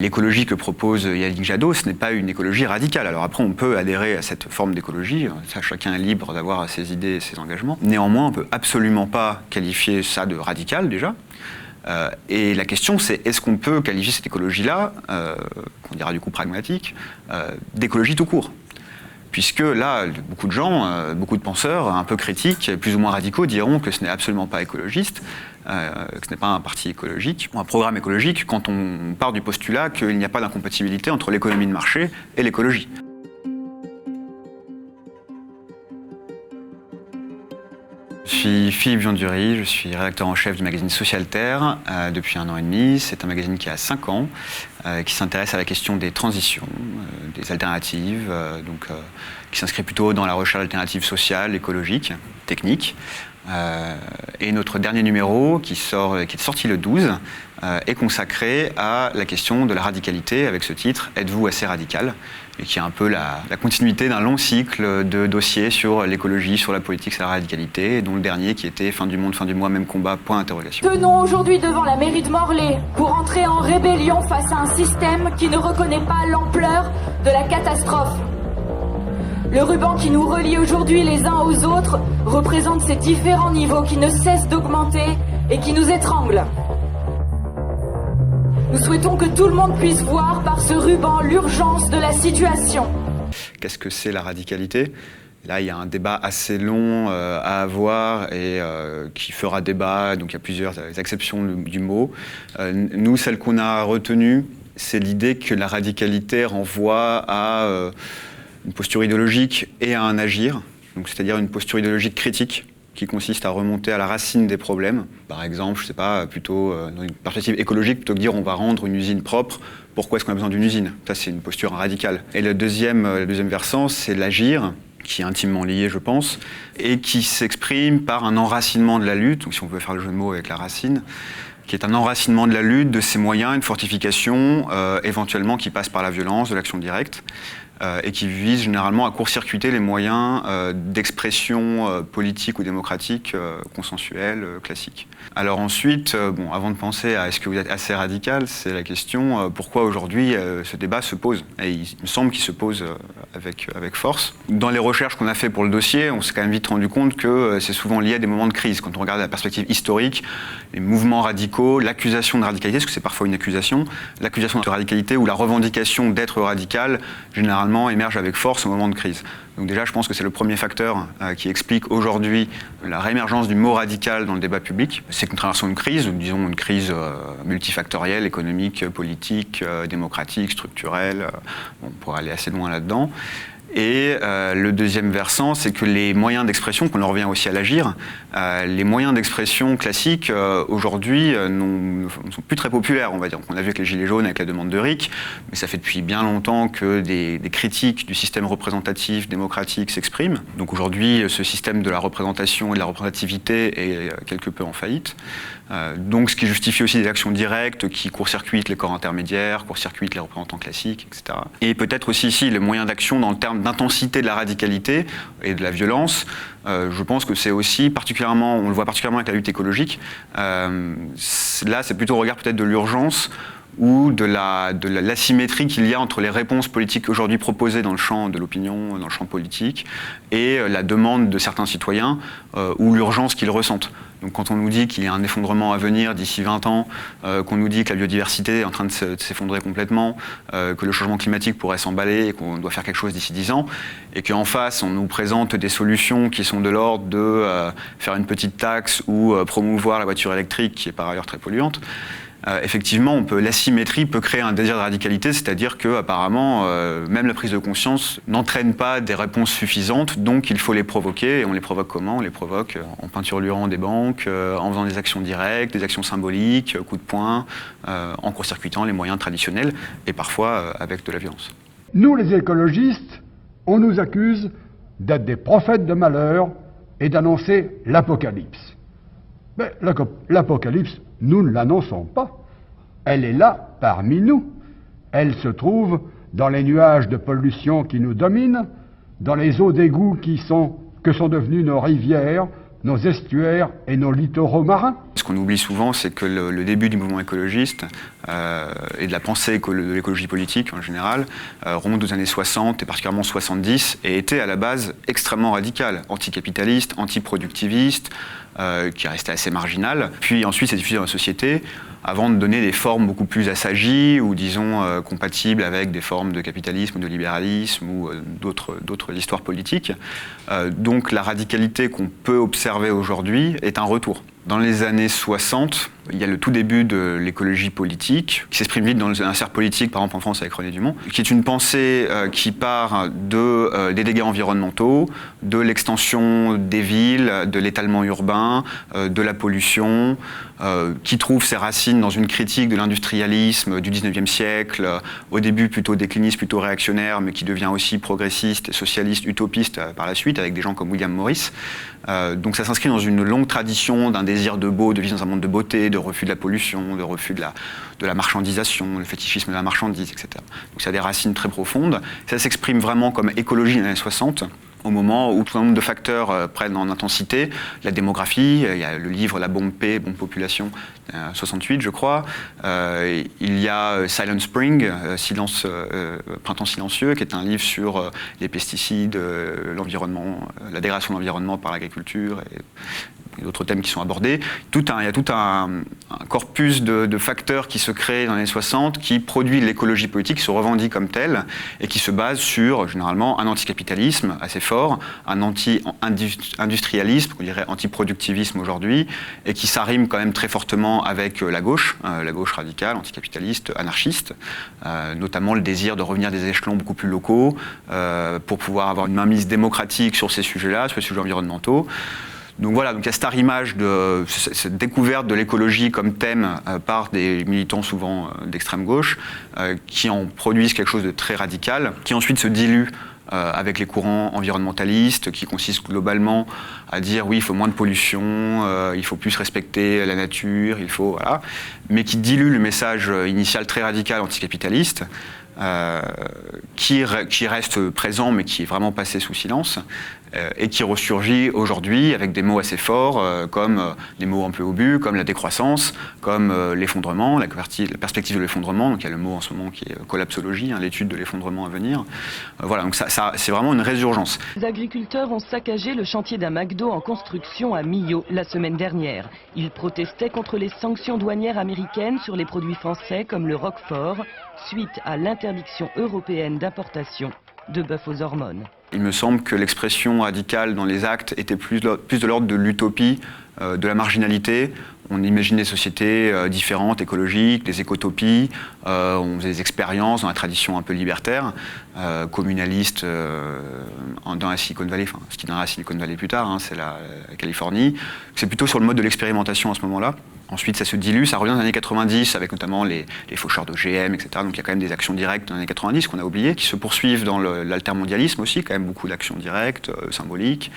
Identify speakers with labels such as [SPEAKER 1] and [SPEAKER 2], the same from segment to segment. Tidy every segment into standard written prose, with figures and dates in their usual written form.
[SPEAKER 1] L'écologie que propose Yannick Jadot, ce n'est pas une écologie radicale. Alors après, on peut adhérer à cette forme d'écologie, ça, chacun est libre d'avoir ses idées et ses engagements. Néanmoins, on ne peut absolument pas qualifier ça de radical, déjà. Et la question, c'est est-ce qu'on peut qualifier cette écologie-là, qu'on dira du coup pragmatique, d'écologie tout court ? Puisque là, beaucoup de gens, beaucoup de penseurs un peu critiques, plus ou moins radicaux, diront que ce n'est absolument pas écologiste, que ce n'est pas un parti écologique, ou un programme écologique, quand on part du postulat qu'il n'y a pas d'incompatibilité entre l'économie de marché et l'écologie. Je suis Philippe Viandury, je suis rédacteur en chef du magazine Social Terre depuis 1 an et demi. C'est un magazine qui a 5 ans, qui s'intéresse à la question des transitions, des alternatives, qui s'inscrit plutôt dans la recherche d'alternatives sociales, écologiques, techniques. Et notre dernier numéro, qui est sorti le 12, est consacré à la question de la radicalité, avec ce titre « Êtes-vous assez radical ?» et qui est un peu la continuité d'un long cycle de dossiers sur l'écologie, sur la politique, sur la radicalité, dont le dernier qui était « Fin du monde, fin du mois, même combat, point d'interrogation ».
[SPEAKER 2] Tenons aujourd'hui devant la mairie de Morlaix pour entrer en rébellion face à un système qui ne reconnaît pas l'ampleur de la catastrophe. Le ruban qui nous relie aujourd'hui les uns aux autres représente ces différents niveaux qui ne cessent d'augmenter et qui nous étranglent. Nous souhaitons que tout le monde puisse voir par ce ruban l'urgence de la situation.
[SPEAKER 1] Qu'est-ce que c'est la radicalité ? Là, il y a un débat assez long à avoir et qui fera débat, donc il y a plusieurs acceptions du mot. Nous, celle qu'on a retenue, c'est l'idée que la radicalité renvoie à une posture idéologique et à un agir, donc c'est-à-dire une posture idéologique critique qui consiste à remonter à la racine des problèmes. Par exemple, je sais pas, plutôt dans une perspective écologique, plutôt que de dire on va rendre une usine propre, pourquoi est-ce qu'on a besoin d'une usine ? Ça, c'est une posture radicale. Et le deuxième versant, c'est l'agir, qui est intimement lié, je pense, et qui s'exprime par un enracinement de la lutte, donc si on veut faire le jeu de mots avec la racine, qui est un enracinement de la lutte, de ses moyens, une fortification, éventuellement qui passe par la violence, de l'action directe, et qui vise généralement à court-circuiter les moyens d'expression politique ou démocratique consensuelle, classique. Alors ensuite, avant de penser à est-ce que vous êtes assez radical, c'est la question pourquoi aujourd'hui ce débat se pose. Et il me semble qu'il se pose avec force. Dans les recherches qu'on a fait pour le dossier, on s'est quand même vite rendu compte que c'est souvent lié à des moments de crise. Quand on regarde la perspective historique, les mouvements radicaux, l'accusation de radicalité, parce que c'est parfois une accusation, l'accusation de radicalité ou la revendication d'être radical, généralement émerge avec force au moment de crise. Donc déjà, je pense que c'est le premier facteur qui explique aujourd'hui la réémergence du mot radical dans le débat public. C'est que nous traversons une crise, disons une crise multifactorielle, économique, politique, démocratique, structurelle. On pourrait aller assez loin là-dedans. Et le deuxième versant, c'est que les moyens d'expression, qu'on en revient aussi à l'agir, les moyens d'expression classiques aujourd'hui ne sont plus très populaires, on va dire. On a vu avec les Gilets jaunes, avec la demande de RIC, mais ça fait depuis bien longtemps que des critiques du système représentatif démocratique s'expriment. Donc aujourd'hui, ce système de la représentation et de la représentativité est quelque peu en faillite. Donc ce qui justifie aussi des actions directes qui court-circuitent les corps intermédiaires, court-circuitent les représentants classiques, etc. Et peut-être aussi ici les moyens d'action dans le terme d'intensité de la radicalité et de la violence. Je pense que c'est aussi particulièrement, on le voit particulièrement avec la lutte écologique. Là, c'est plutôt au regard peut-être de l'urgence ou de l'asymétrie qu'il y a entre les réponses politiques aujourd'hui proposées dans le champ de l'opinion, dans le champ politique, et la demande de certains citoyens ou l'urgence qu'ils ressentent. Donc quand on nous dit qu'il y a un effondrement à venir d'ici 20 ans, qu'on nous dit que la biodiversité est en train de s'effondrer complètement, que le changement climatique pourrait s'emballer et qu'on doit faire quelque chose d'ici 10 ans, et qu'en face on nous présente des solutions qui sont de l'ordre de faire une petite taxe ou promouvoir la voiture électrique qui est par ailleurs très polluante, effectivement, l'asymétrie peut créer un désir de radicalité, c'est-à-dire que apparemment, même la prise de conscience n'entraîne pas des réponses suffisantes, donc il faut les provoquer. Et on les provoque comment ? On les provoque en peinturlurant des banques, en faisant des actions directes, des actions symboliques, coups de poing, en court-circuitant les moyens traditionnels, et parfois avec de la violence.
[SPEAKER 3] Nous, les écologistes, on nous accuse d'être des prophètes de malheur et d'annoncer l'apocalypse. Mais l'apocalypse, nous ne l'annonçons pas. Elle est là, parmi nous. Elle se trouve dans les nuages de pollution qui nous dominent, dans les eaux d'égout que sont devenues nos rivières, nos estuaires et nos littoraux marins.
[SPEAKER 1] Ce qu'on oublie souvent, c'est que le début du mouvement écologiste et de la pensée de l'écologie politique en général remonte aux années 60 et particulièrement 70 et était à la base extrêmement radical, anticapitaliste, antiproductiviste, qui restait assez marginal. Puis ensuite, c'est diffusé dans la société avant de donner des formes beaucoup plus assagies ou disons compatibles avec des formes de capitalisme ou de libéralisme ou d'autres histoires politiques. Donc la radicalité qu'on peut observer aujourd'hui est un retour. Dans les années 60, il y a le tout début de l'écologie politique, qui s'exprime vite dans un cercle politique, par exemple en France avec René Dumont, qui est une pensée qui part des dégâts environnementaux, de l'extension des villes, de l'étalement urbain, de la pollution, qui trouve ses racines dans une critique de l'industrialisme du 19e siècle, au début plutôt décliniste, plutôt réactionnaire, mais qui devient aussi progressiste, socialiste, utopiste par la suite, avec des gens comme William Morris. Donc ça s'inscrit dans une longue tradition d'un désir de beau, de vivre dans un monde de beauté, de refus de la pollution, de refus de la marchandisation, le fétichisme de la marchandise, etc. Donc ça a des racines très profondes. Ça s'exprime vraiment comme écologie dans les années 60, au moment où tout un nombre de facteurs prennent en intensité. La démographie, il y a le livre La bombe P, bombe population, 68 je crois. Il y a Silent Spring, Printemps silencieux, qui est un livre sur les pesticides, l'environnement, la dégradation de l'environnement par l'agriculture et d'autres thèmes qui sont abordés. Il y a tout un corpus de facteurs qui se créent dans les années 60, qui produit l'écologie politique, qui se revendique comme telle, et qui se base sur, généralement, un anticapitalisme assez fort, un anti-industrialisme, on dirait antiproductivisme aujourd'hui, et qui s'arrime quand même très fortement avec la gauche radicale, anticapitaliste, anarchiste, notamment le désir de revenir à des échelons beaucoup plus locaux, pour pouvoir avoir une mainmise démocratique sur ces sujets-là, sur les sujets environnementaux. Donc voilà, donc il y a cette image de cette découverte de l'écologie comme thème par des militants souvent d'extrême gauche qui en produisent quelque chose de très radical, qui ensuite se dilue avec les courants environnementalistes qui consistent globalement à dire oui, il faut moins de pollution, il faut plus respecter la nature, voilà, mais qui dilue le message initial très radical anticapitaliste. Qui reste présent mais qui est vraiment passé sous silence et qui ressurgit aujourd'hui avec des mots assez forts comme des mots un peu obus, comme la décroissance, comme l'effondrement, la perspective de l'effondrement. Donc il y a le mot en ce moment qui est collapsologie, l'étude de l'effondrement à venir. Voilà, donc ça c'est vraiment une résurgence.
[SPEAKER 4] Les agriculteurs ont saccagé le chantier d'un McDo en construction à Millau la semaine dernière. Ils protestaient contre les sanctions douanières américaines sur les produits français comme le Roquefort, suite à l'interdiction européenne d'importation de bœuf aux hormones.
[SPEAKER 1] Il me semble que l'expression radicale dans les actes était plus de l'ordre de l'utopie, de la marginalité. On imagine des sociétés différentes, écologiques, des écotopies. On faisait des expériences dans la tradition un peu libertaire, communaliste dans la Silicon Valley, enfin ce qui donnera la Silicon Valley plus tard, c'est la Californie. C'est plutôt sur le mode de l'expérimentation à ce moment-là. Ensuite, ça se dilue, ça revient dans les années 90 avec notamment les faucheurs d'OGM, etc. Donc il y a quand même des actions directes dans les années 90 qu'on a oubliées, qui se poursuivent dans l'altermondialisme aussi, quand même beaucoup d'actions directes, symboliques.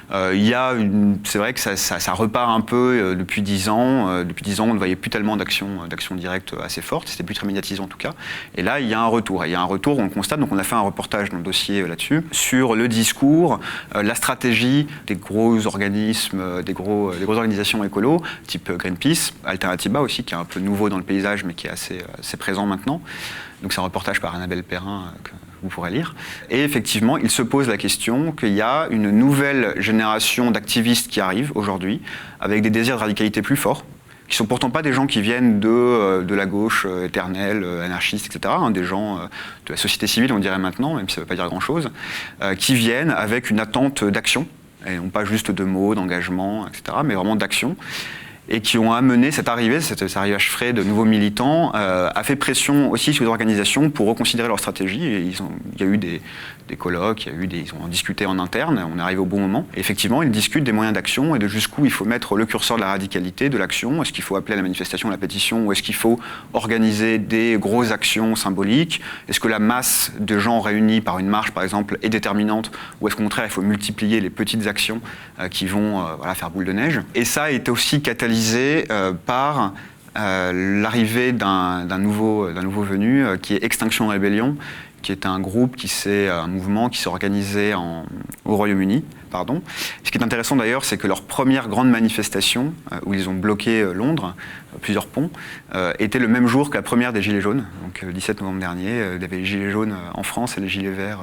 [SPEAKER 1] C'est vrai que ça repart un peu depuis 10 ans. Depuis 10 ans, on ne voyait plus tellement d'actions directes assez fortes. C'était plus très médiatisé en tout cas. Et là, il y a un retour. Et il y a un retour, on le constate. Donc on a fait un reportage dans le dossier là-dessus, sur le discours, la stratégie des gros organismes, des grosses organisations écolo, type Greenpeace, Alternativa aussi, qui est un peu nouveau dans le paysage, mais qui est assez présent maintenant. Donc c'est un reportage par Annabelle Perrin que vous pourrez lire. Et effectivement, il se pose la question qu'il y a une nouvelle génération d'activistes qui arrive aujourd'hui, avec des désirs de radicalité plus forts, qui ne sont pourtant pas des gens qui viennent de la gauche éternelle, anarchiste, etc., des gens de la société civile, on dirait maintenant, même si ça ne veut pas dire grand-chose, qui viennent avec une attente d'action, et non pas juste de mots, d'engagement, etc., mais vraiment d'action, et qui ont amené cet arrivage frais de nouveaux militants, a fait pression aussi sur les organisations pour reconsidérer leur stratégie. Et il y a eu des colloques, ils ont discuté en interne, on est arrivé au bon moment. Et effectivement, ils discutent des moyens d'action et de jusqu'où il faut mettre le curseur de la radicalité, de l'action. Est-ce qu'il faut appeler à la manifestation, à la pétition, ou est-ce qu'il faut organiser des grosses actions symboliques? Est-ce que la masse de gens réunis par une marche, par exemple, est déterminante, ou est-ce qu'au contraire, il faut multiplier les petites actions qui vont faire boule de neige? Et ça a été aussi catalysé par l'arrivée d'un nouveau venu qui est Extinction Rebellion, qui est un mouvement qui s'est organisé au Royaume-Uni. Ce qui est intéressant d'ailleurs, c'est que leur première grande manifestation, où ils ont bloqué Londres, plusieurs ponts, était le même jour que la première des Gilets jaunes. Donc le 17 novembre dernier, il y avait les Gilets jaunes en France et les Gilets verts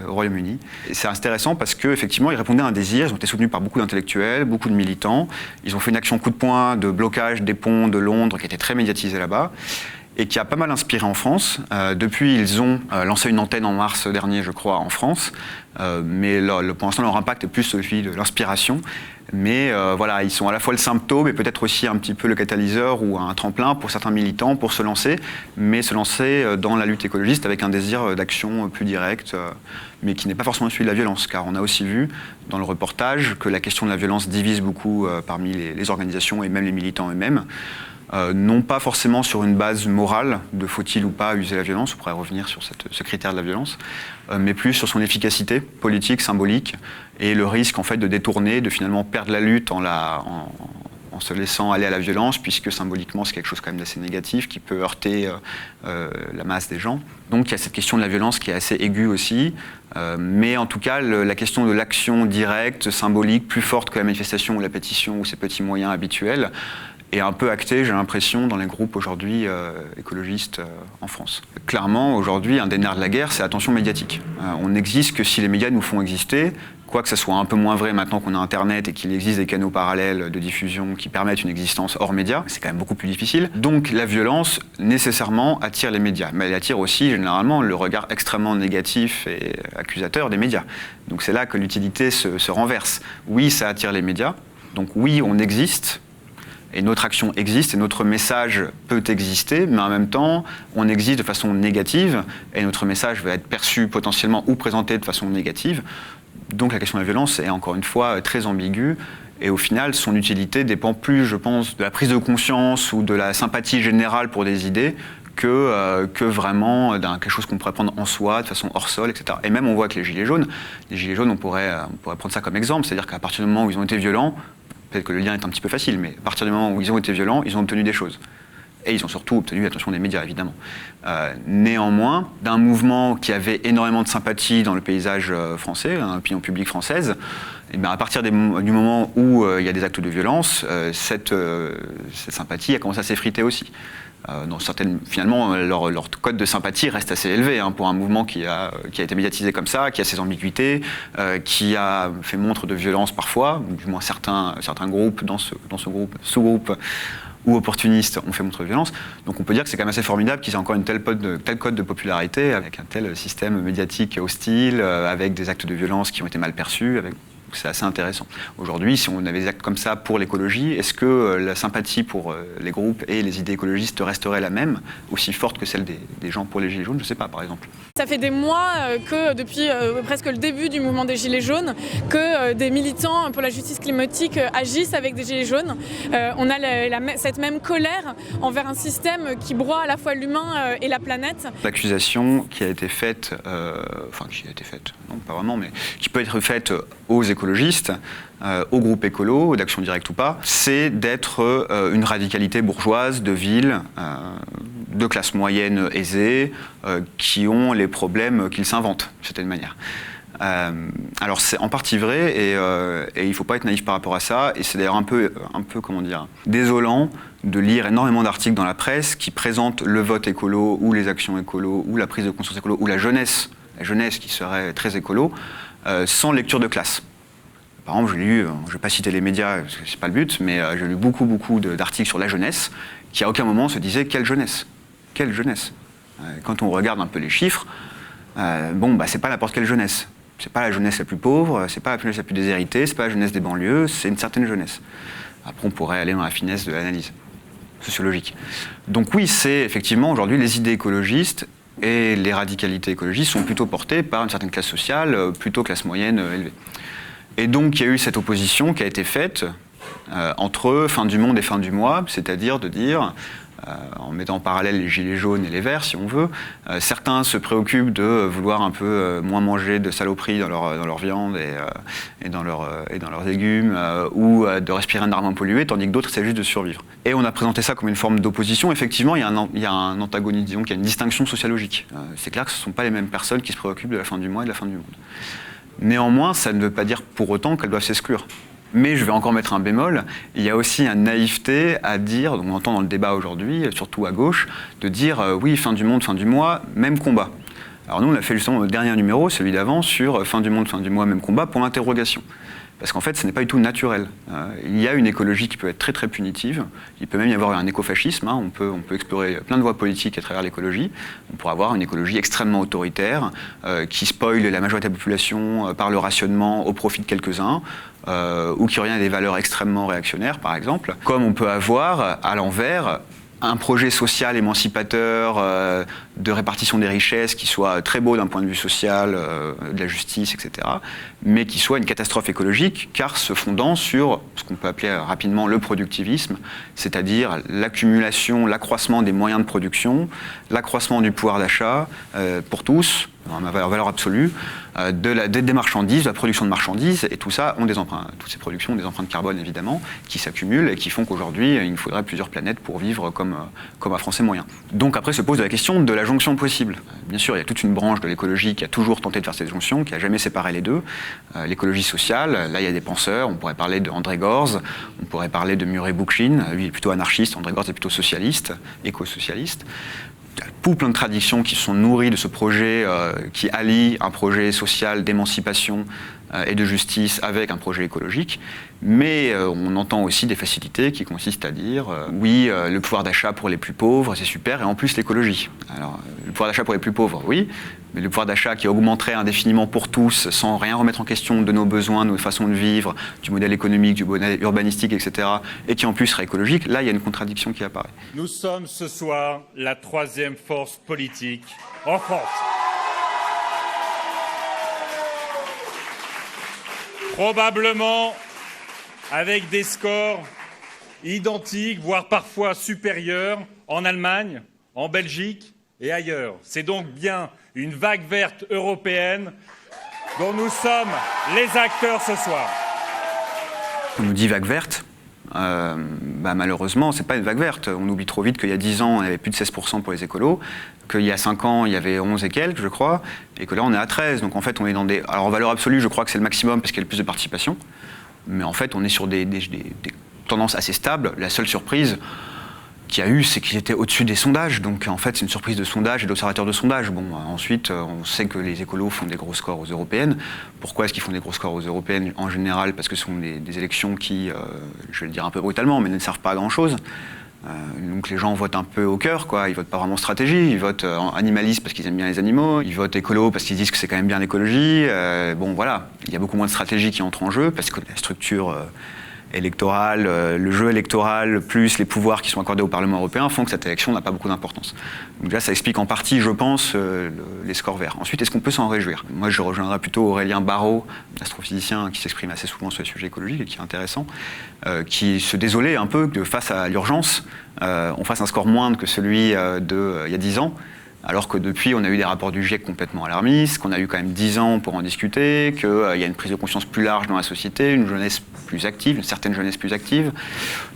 [SPEAKER 1] au Royaume-Uni. Et c'est intéressant parce qu'effectivement, ils répondaient à un désir, ils ont été soutenus par beaucoup d'intellectuels, beaucoup de militants. Ils ont fait une action coup de poing de blocage des ponts de Londres qui était très médiatisée là-bas, et qui a pas mal inspiré en France. Depuis, ils ont lancé une antenne en mars dernier, je crois, en France, mais pour l'instant, leur impact est plus celui de l'inspiration. Mais voilà, ils sont à la fois le symptôme et peut-être aussi un petit peu le catalyseur ou un tremplin pour certains militants pour se lancer, mais se lancer dans la lutte écologiste avec un désir d'action plus directe, mais qui n'est pas forcément celui de la violence, car on a aussi vu dans le reportage que la question de la violence divise beaucoup parmi les organisations et même les militants eux-mêmes. Non pas forcément sur une base morale de faut-il ou pas user la violence, on pourrait revenir sur ce critère de la violence, mais plus sur son efficacité politique, symbolique, et le risque en fait de détourner, de finalement perdre la lutte en se laissant aller à la violence, puisque symboliquement c'est quelque chose quand même d'assez négatif qui peut heurter la masse des gens. Donc il y a cette question de la violence qui est assez aiguë aussi, mais en tout cas la question de l'action directe, symbolique, plus forte que la manifestation ou la pétition ou ces petits moyens habituels, est un peu acté, j'ai l'impression, dans les groupes aujourd'hui écologistes en France. Clairement, aujourd'hui, un des nerfs de la guerre, c'est l'attention médiatique. On n'existe que si les médias nous font exister, quoique ça soit un peu moins vrai maintenant qu'on a Internet et qu'il existe des canaux parallèles de diffusion qui permettent une existence hors médias, c'est quand même beaucoup plus difficile. Donc la violence, nécessairement, attire les médias, mais elle attire aussi, généralement, le regard extrêmement négatif et accusateur des médias. Donc c'est là que l'utilité se renverse. Oui, ça attire les médias, donc oui, on existe, et notre action existe, et notre message peut exister, mais en même temps, on existe de façon négative, et notre message va être perçu potentiellement ou présenté de façon négative. Donc la question de la violence est encore une fois très ambiguë, et au final, son utilité dépend plus, je pense, de la prise de conscience ou de la sympathie générale pour des idées, que vraiment quelque chose qu'on pourrait prendre en soi, de façon hors sol, etc. Et même on voit que les Gilets jaunes, on pourrait prendre ça comme exemple, c'est-à-dire qu'à partir du moment où ils ont été violents, peut-être que le lien est un petit peu facile, mais à partir du moment où ils ont été violents, ils ont obtenu des choses. Et ils ont surtout obtenu l'attention des médias, évidemment. Néanmoins, d'un mouvement qui avait énormément de sympathie dans le paysage français, dans l'opinion publique française, et bien à partir du moment où il y a des actes de violence, cette sympathie a commencé à s'effriter aussi. Finalement, leur code de sympathie reste assez élevé pour un mouvement qui a été médiatisé comme ça, qui a ses ambiguïtés, qui a fait montre de violence parfois, du moins certains groupes dans ce sous-groupe ou opportunistes ont fait montre de violence. Donc on peut dire que c'est quand même assez formidable qu'ils aient encore une telle code de popularité, avec un tel système médiatique hostile, avec des actes de violence qui ont été mal perçus, c'est assez intéressant. Aujourd'hui, si on avait des actes comme ça pour l'écologie, est-ce que la sympathie pour les groupes et les idées écologistes resterait la même, aussi forte que celle des gens pour les Gilets jaunes? Je ne sais pas, par exemple.
[SPEAKER 5] Ça fait des mois que, depuis presque le début du mouvement des Gilets jaunes, que des militants pour la justice climatique agissent avec des Gilets jaunes. On a cette même colère envers un système qui broie à la fois l'humain et la planète.
[SPEAKER 1] L'accusation qui a été faite, non pas vraiment, mais qui peut être faite aux écologistes, aux groupes écolos, d'Action Directe ou pas, c'est d'être une radicalité bourgeoise de ville, de classe moyenne aisée, qui ont les problèmes qu'ils s'inventent, d'une certaine manière. Alors c'est en partie vrai, et il ne faut pas être naïf par rapport à ça, et c'est d'ailleurs un peu comment dire, désolant de lire énormément d'articles dans la presse qui présentent le vote écolo, ou les actions écolo, ou la prise de conscience écolo, ou la jeunesse qui serait très écolo, sans lecture de classe. Par exemple, j'ai lu, je ne vais pas citer les médias, parce que ce n'est pas le but, mais j'ai lu beaucoup d'articles sur la jeunesse, qui à aucun moment se disaient quelle jeunesse. Quelle jeunesse. Quand on regarde un peu les chiffres, c'est pas n'importe quelle jeunesse. C'est pas la jeunesse la plus pauvre, c'est pas la jeunesse la plus déshéritée, c'est pas la jeunesse des banlieues, c'est une certaine jeunesse. Après, on pourrait aller dans la finesse de l'analyse sociologique. Donc oui, c'est effectivement aujourd'hui les idées écologistes et les radicalités écologistes sont plutôt portées par une certaine classe sociale, plutôt classe moyenne élevée. Et donc il y a eu cette opposition qui a été faite entre fin du monde et fin du mois, c'est-à-dire de dire en mettant en parallèle les gilets jaunes et les verts, si on veut. Certains se préoccupent de vouloir un peu moins manger de saloperies dans leur viande et dans leurs légumes, ou de respirer un air moins pollué, tandis que d'autres, c'est juste de survivre. Et on a présenté ça comme une forme d'opposition. Effectivement, il y a un antagonisme, disons qu'il y a une distinction sociologique. C'est clair que ce ne sont pas les mêmes personnes qui se préoccupent de la fin du mois et de la fin du monde. Néanmoins, ça ne veut pas dire pour autant qu'elles doivent s'exclure. Mais je vais encore mettre un bémol, il y a aussi une naïveté à dire, on entend dans le débat aujourd'hui, surtout à gauche, de dire oui, fin du monde, fin du mois, même combat. Alors nous, on a fait justement notre dernier numéro, celui d'avant, sur fin du monde, fin du mois, même combat, pour l'interrogation. Parce qu'en fait, ce n'est pas du tout naturel. Il y a une écologie qui peut être très très punitive. Il peut même y avoir un écofascisme. On peut explorer plein de voies politiques à travers l'écologie. On pourrait avoir une écologie extrêmement autoritaire qui spoile la majorité de la population par le rationnement au profit de quelques-uns, ou qui revient à des valeurs extrêmement réactionnaires, par exemple. Comme on peut avoir, à l'envers, un projet social émancipateur de répartition des richesses qui soit très beau d'un point de vue social, de la justice, etc., mais qui soit une catastrophe écologique, car se fondant sur ce qu'on peut appeler rapidement le productivisme, c'est-à-dire l'accumulation, l'accroissement des moyens de production, l'accroissement du pouvoir d'achat pour tous, en valeur absolue, des marchandises, de la production de marchandises, et tout ça ont des empreintes, toutes ces productions ont des empreintes carbone évidemment, qui s'accumulent et qui font qu'aujourd'hui il nous faudrait plusieurs planètes pour vivre comme un Français moyen. Donc après se pose la question de la jonction possible. Bien sûr, il y a toute une branche de l'écologie qui a toujours tenté de faire cette jonction, qui n'a jamais séparé les deux. L'écologie sociale, là il y a des penseurs, on pourrait parler d'André Gorz, on pourrait parler de Murray Bookchin, lui est plutôt anarchiste, André Gorz est plutôt socialiste, éco-socialiste. Il y a plein de traditions qui sont nourries de ce projet qui allie un projet social d'émancipation et de justice avec un projet écologique. Mais on entend aussi des facilités qui consistent à dire oui, le pouvoir d'achat pour les plus pauvres, c'est super, et en plus l'écologie. Alors, le pouvoir d'achat pour les plus pauvres, oui, mais le pouvoir d'achat qui augmenterait indéfiniment pour tous, sans rien remettre en question de nos besoins, de nos façons de vivre, du modèle économique, du modèle urbanistique, etc., et qui en plus serait écologique, là, il y a une contradiction qui apparaît.
[SPEAKER 6] Nous sommes ce soir la troisième force politique en France. Probablement avec des scores identiques, voire parfois supérieurs, en Allemagne, en Belgique et ailleurs. C'est donc bien une vague verte européenne dont nous sommes les acteurs ce soir.
[SPEAKER 1] On nous dit vague verte. Malheureusement, ce n'est pas une vague verte. On oublie trop vite qu'il y a 10 ans, il y avait plus de 16% pour les écolos, qu'il y a 5 ans, il y avait 11 et quelques, je crois, et que là, on est à 13. Donc en fait, on est dans des... Alors en valeur absolue, je crois que c'est le maximum parce qu'il y a le plus de participation. Mais en fait, on est sur des tendances assez stables. La seule surprise qu'il y a eu, c'est qu'ils étaient au-dessus des sondages. Donc en fait, c'est une surprise de sondage et d'observateurs de sondage. Bon, ensuite, on sait que les écolos font des gros scores aux européennes. Pourquoi est-ce qu'ils font des gros scores aux européennes en général? Parce que ce sont des élections qui, je vais le dire un peu brutalement, mais ne servent pas à grand-chose. Donc les gens votent un peu au cœur, quoi. Ils votent pas vraiment stratégie, ils votent animalistes parce qu'ils aiment bien les animaux, ils votent écolo parce qu'ils disent que c'est quand même bien l'écologie. Bon voilà, il y a beaucoup moins de stratégie qui entre en jeu parce que la structure électorale, le jeu électoral, plus les pouvoirs qui sont accordés au Parlement européen font que cette élection n'a pas beaucoup d'importance. Donc là, ça explique en partie, je pense, les scores verts. Ensuite, est-ce qu'on peut s'en réjouir? Moi, je rejoindrai plutôt Aurélien Barraud, astrophysicien qui s'exprime assez souvent sur les sujets écologiques et qui est intéressant, qui se désolait un peu que face à l'urgence, on fasse un score moindre que celui d'il y a 10 ans, alors que depuis, on a eu des rapports du GIEC complètement alarmistes, qu'on a eu quand même 10 ans pour en discuter, qu'il y a une prise de conscience plus large dans la société, une jeunesse plus active, une certaine jeunesse plus active.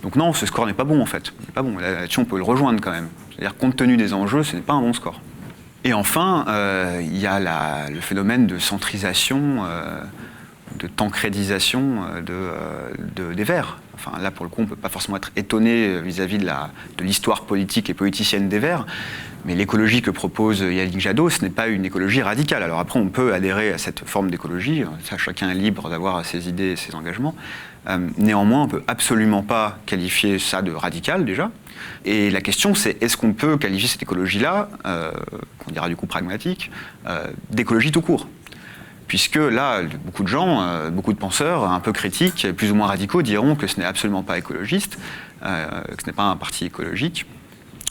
[SPEAKER 1] Donc non, ce score n'est pas bon en fait. Il n'est pas bon. Là-dessus, on peut le rejoindre quand même. C'est-à-dire, compte tenu des enjeux, ce n'est pas un bon score. Et enfin, il y a le phénomène de centrisation, de tancrédisation des Verts. Enfin, là, pour le coup, on ne peut pas forcément être étonné vis-à-vis de l'histoire politique et politicienne des Verts. Mais l'écologie que propose Yannick Jadot, ce n'est pas une écologie radicale. Alors après, on peut adhérer à cette forme d'écologie. Ça, chacun est libre d'avoir ses idées et ses engagements. Néanmoins, on ne peut absolument pas qualifier ça de radical, déjà. Et la question, c'est est-ce qu'on peut qualifier cette écologie-là, qu'on dira du coup pragmatique, d'écologie tout court? Puisque là, beaucoup de gens, beaucoup de penseurs un peu critiques, plus ou moins radicaux, diront que ce n'est absolument pas écologiste, que ce n'est pas un parti écologique,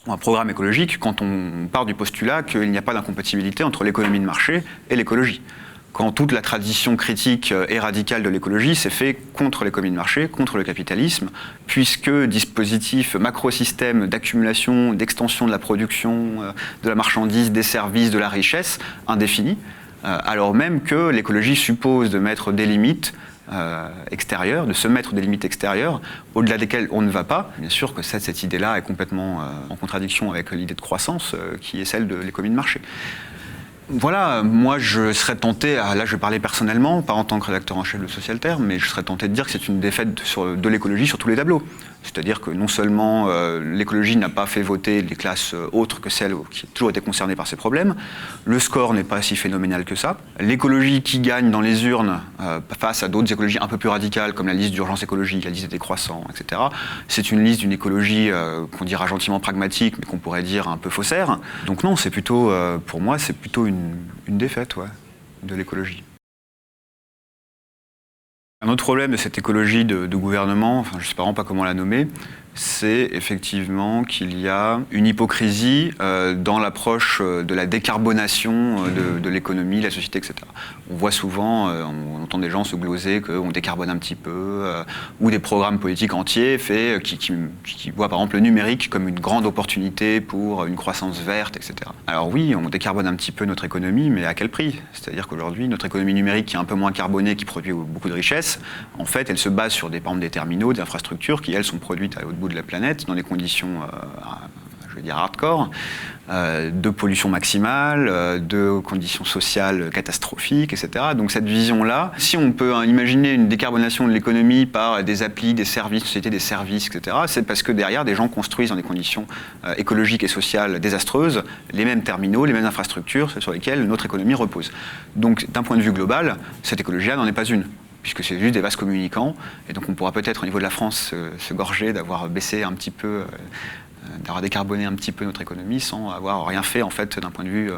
[SPEAKER 1] ou un programme écologique, quand on part du postulat qu'il n'y a pas d'incompatibilité entre l'économie de marché et l'écologie. quand toute la tradition critique et radicale de l'écologie s'est fait contre l'économie de marché, contre le capitalisme, puisque dispositif macrosystème d'accumulation, d'extension de la production, de la marchandise, des services, de la richesse, indéfinie, alors même que l'écologie suppose de mettre des limites extérieures, de se mettre des limites extérieures, au-delà desquelles on ne va pas. Bien sûr que cette idée-là est complètement en contradiction avec l'idée de croissance qui est celle de l'économie de marché. Voilà, moi je serais tenté, là je vais parler personnellement, pas en tant que rédacteur en chef de Socialterre, mais je serais tenté de dire que c'est une défaite de l'écologie sur tous les tableaux. C'est-à-dire que non seulement l'écologie n'a pas fait voter les classes autres que celles qui ont toujours été concernées par ces problèmes, le score n'est pas si phénoménal que ça. L'écologie qui gagne dans les urnes face à d'autres écologies un peu plus radicales, comme la liste d'urgence écologique, la liste des décroissants, etc., c'est une liste d'une écologie qu'on dira gentiment pragmatique, mais qu'on pourrait dire un peu faussaire. Donc non, c'est plutôt, pour moi, c'est plutôt une défaite de l'écologie. Un autre problème de cette écologie de gouvernement, enfin, je ne sais vraiment pas comment la nommer, c'est effectivement qu'il y a une hypocrisie dans l'approche de la décarbonation de l'économie, la société, etc. On voit souvent, on entend des gens se gloser qu'on décarbone un petit peu, ou des programmes politiques entiers faits qui voient par exemple le numérique comme une grande opportunité pour une croissance verte, etc. Alors oui, on décarbone un petit peu notre économie, mais à quel prix? C'est-à-dire qu'aujourd'hui, notre économie numérique qui est un peu moins carbonée, qui produit beaucoup de richesses, en fait, elle se base sur par exemple, des terminaux, des infrastructures qui, elles, sont produites à l'autre bout de la planète, dans des conditions, je veux dire, hardcore, de pollution maximale, de conditions sociales catastrophiques, etc. Donc cette vision-là, si on peut imaginer une décarbonation de l'économie par des applis, des services, société des services, etc., c'est parce que derrière, des gens construisent dans des conditions écologiques et sociales désastreuses les mêmes terminaux, les mêmes infrastructures sur lesquelles notre économie repose. Donc d'un point de vue global, cette écologie-là n'en est pas une, puisque c'est juste des vases communicants, et donc on pourra peut-être au niveau de la France se gorger d'avoir baissé un petit peu, d'avoir décarboné un petit peu notre économie sans avoir rien fait en fait d'un point de vue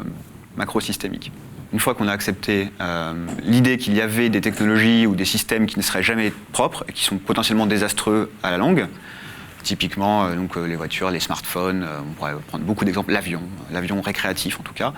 [SPEAKER 1] macro-systémique. Une fois qu'on a accepté l'idée qu'il y avait des technologies ou des systèmes qui ne seraient jamais propres et qui sont potentiellement désastreux à la longue, typiquement donc, les voitures, les smartphones, on pourrait prendre beaucoup d'exemples, l'avion récréatif en tout cas,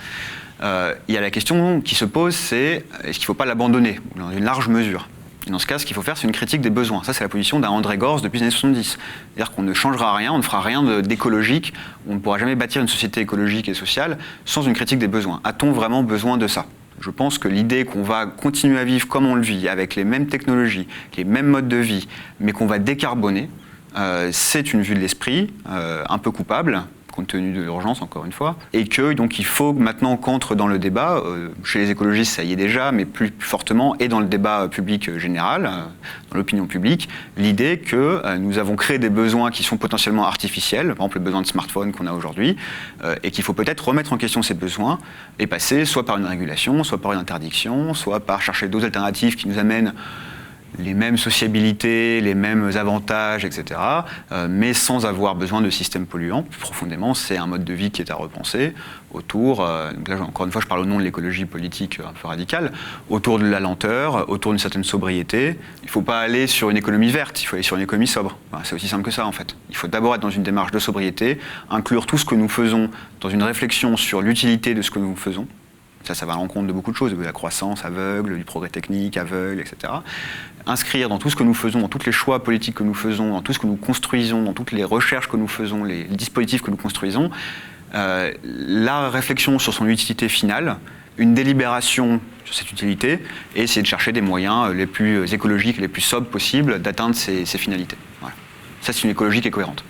[SPEAKER 1] il y a la question qui se pose, c'est est-ce qu'il ne faut pas l'abandonner dans une large mesure? Et dans ce cas, ce qu'il faut faire, c'est une critique des besoins. Ça, c'est la position d'un André Gorz depuis les années 70. C'est-à-dire qu'on ne changera rien, on ne fera rien d'écologique, on ne pourra jamais bâtir une société écologique et sociale sans une critique des besoins. A-t-on vraiment besoin de ça? Je pense que l'idée qu'on va continuer à vivre comme on le vit, avec les mêmes technologies, les mêmes modes de vie, mais qu'on va décarboner, c'est une vue de l'esprit un peu coupable, compte tenu de l'urgence, encore une fois, et que donc il faut maintenant qu'entre dans le débat, chez les écologistes ça y est déjà, mais plus fortement, et dans le débat public général, dans l'opinion publique, l'idée que nous avons créé des besoins qui sont potentiellement artificiels, par exemple le besoin de smartphone qu'on a aujourd'hui, et qu'il faut peut-être remettre en question ces besoins, et passer soit par une régulation, soit par une interdiction, soit par chercher d'autres alternatives qui nous amènent les mêmes sociabilités, les mêmes avantages, etc., mais sans avoir besoin de systèmes polluants. Plus profondément, c'est un mode de vie qui est à repenser autour, donc là encore une fois je parle au nom de l'écologie politique un peu radicale, autour de la lenteur, autour d'une certaine sobriété. Il ne faut pas aller sur une économie verte, il faut aller sur une économie sobre. Enfin, c'est aussi simple que ça en fait. Il faut d'abord être dans une démarche de sobriété, inclure tout ce que nous faisons dans une réflexion sur l'utilité de ce que nous faisons. Ça va à l'encontre de beaucoup de choses, de la croissance aveugle, du progrès technique aveugle, etc. Inscrire dans tout ce que nous faisons, dans tous les choix politiques que nous faisons, dans tout ce que nous construisons, dans toutes les recherches que nous faisons, les dispositifs que nous construisons, la réflexion sur son utilité finale, une délibération sur cette utilité, et essayer de chercher des moyens les plus écologiques, les plus sobres possibles d'atteindre ces finalités. Voilà. Ça, c'est une écologie qui est cohérente.